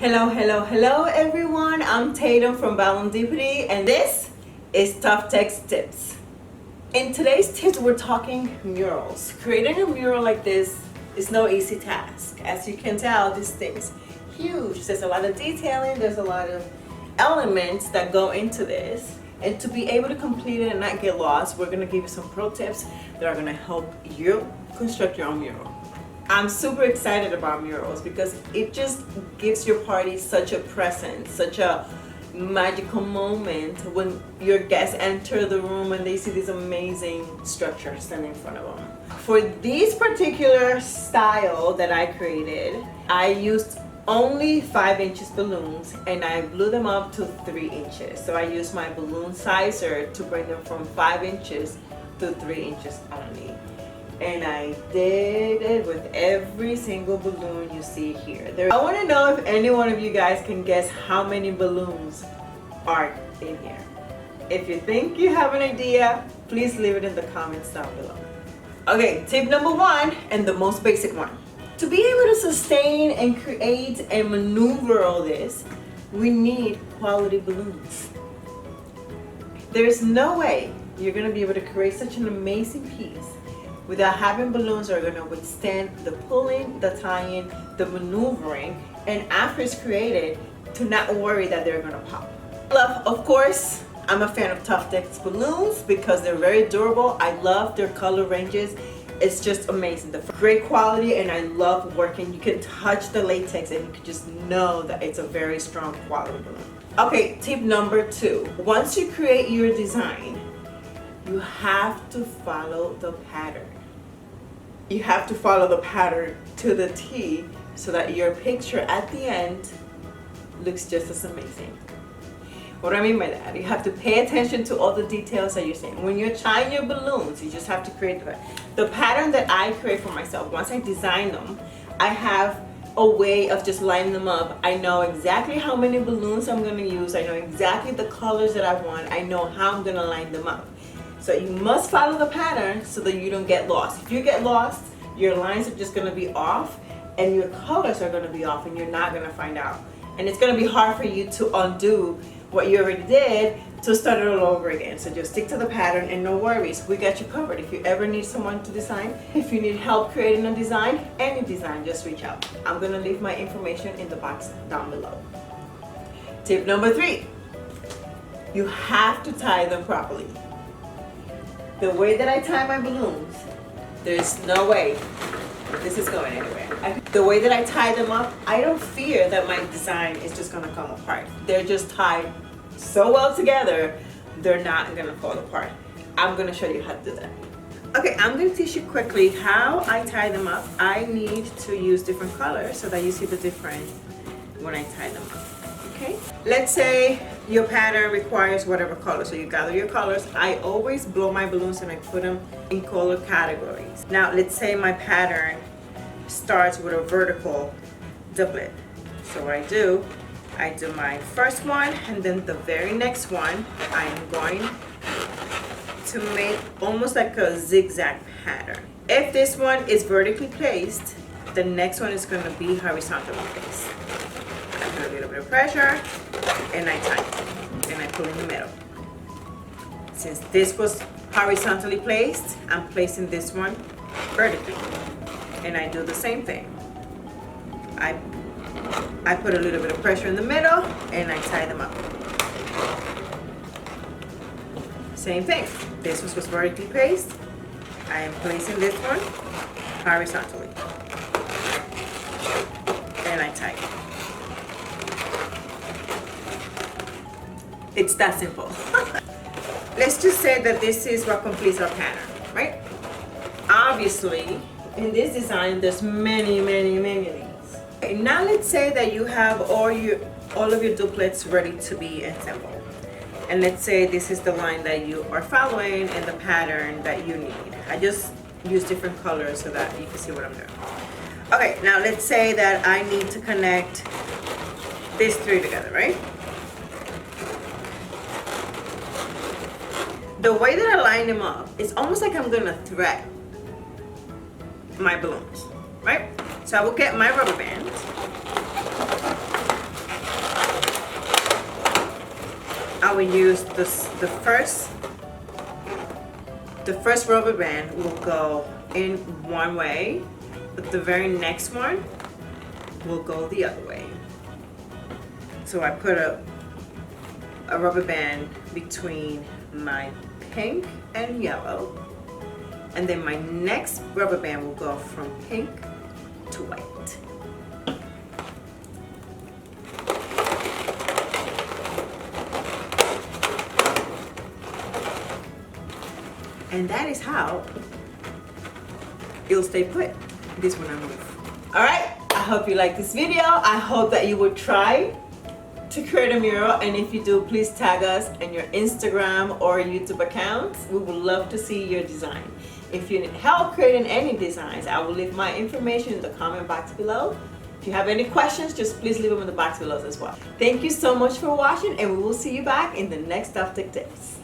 Hello everyone. I'm Tatum from Balloondipity and this is TUFTEX Tips. In today's tips we're talking murals. Creating a mural like this is no easy task. As you can tell, this thing's huge. There's a lot of detailing, there's a lot of elements that go into this. And to be able to complete it and not get lost, we're going to give you some pro tips that are going to help you construct your own mural. I'm super excited about murals because it just gives your party such a presence, such a magical moment when your guests enter the room and they see this amazing structure standing in front of them. For this particular style that I created, I used only 5" balloons and I blew them up to 3 inches. So I used my balloon sizer to bring them from 5 inches to 3 inches only. And I did it with every single balloon you see here. I want to know if any one of you guys can guess how many balloons are in here. If you think you have an idea, please leave it in the comments down below. Okay, tip number 1 and the most basic one. To be able to sustain and create and maneuver all this, we need quality balloons. There's no way you're going to be able to create such an amazing piece without having balloons that are going to withstand the pulling, the tying, the maneuvering, and after it's created, to not worry that they're going to pop. Of course, I'm a fan of TUFTEX Balloons because they're very durable. I love their color ranges. It's just amazing. The great quality, and I love working. You can touch the latex and you can just know that it's a very strong quality balloon. Okay, tip number 2. Once you create your design, you have to follow the pattern. You have to follow the pattern to the T so that your picture at the end looks just as amazing. What do I mean by that? You have to pay attention to all the details that you're saying. When you're tying your balloons, you just have to create the pattern that I create for myself. Once I design them, I have a way of just lining them up. I know exactly how many balloons I'm going to use. I know exactly the colors that I want. I know how I'm going to line them up. So you must follow the pattern so that you don't get lost. If you get lost, your lines are just going to be off and your colors are going to be off and you're not going to find out. And it's going to be hard for you to undo what you already did to start it all over again. So just stick to the pattern and no worries. We got you covered. If you ever need someone to design, if you need help creating a design, any design, just reach out. I'm going to leave my information in the box down below. Tip number 3. You have to tie them properly. The way that I tie my balloons, there's no way this is going anywhere. The way that I tie them up, I don't fear that my design is just going to come apart. They're just tied so well together, they're not going to fall apart. I'm going to show you how to do that. Okay, I'm going to teach you quickly how I tie them up. I need to use different colors so that you see the difference when I tie them up. Okay, let's say your pattern requires whatever color, so you gather your colors. I always blow my balloons and I put them in color categories. Now let's say my pattern starts with a vertical doublet. So what I do my first one, and then the very next one I'm going to make almost like a zigzag pattern. If this one is vertically placed, the next one is going to be horizontally placed. I put a little bit of pressure and I tie it and I pull in the middle. Since this was horizontally placed, I'm placing this one vertically, and I do the same thing. I put a little bit of pressure in the middle and I tie them up. Same thing. This was vertically placed. I am placing this one horizontally and I tie it. It's that simple. Let's just say that this is what completes our pattern, right? Obviously, in this design, there's many of these. Okay, now let's say that you have all of your doublets ready to be assembled. And let's say this is the line that you are following and the pattern that you need. I just use different colors so that you can see what I'm doing. Okay, now let's say that I need to connect these 3 together, right? The way that I line them up is almost like I'm gonna thread my balloons, right? So I will get my rubber band I will use this, the first rubber band will go in one way, but the very next one will go the other way. So I put a rubber band between my pink and yellow, and then my next rubber band will go from pink to white. And that is how it'll stay put. This will not move. All right, I hope you like this video. I hope that you will try to create a mural, and if you do, please tag us in your Instagram or YouTube accounts. We would love to see your design. If you need help creating any designs, I will leave my information in the comment box below. If you have any questions, just please leave them in the box below as well. Thank you so much for watching, and we will see you back in the next TUFTEX Tips.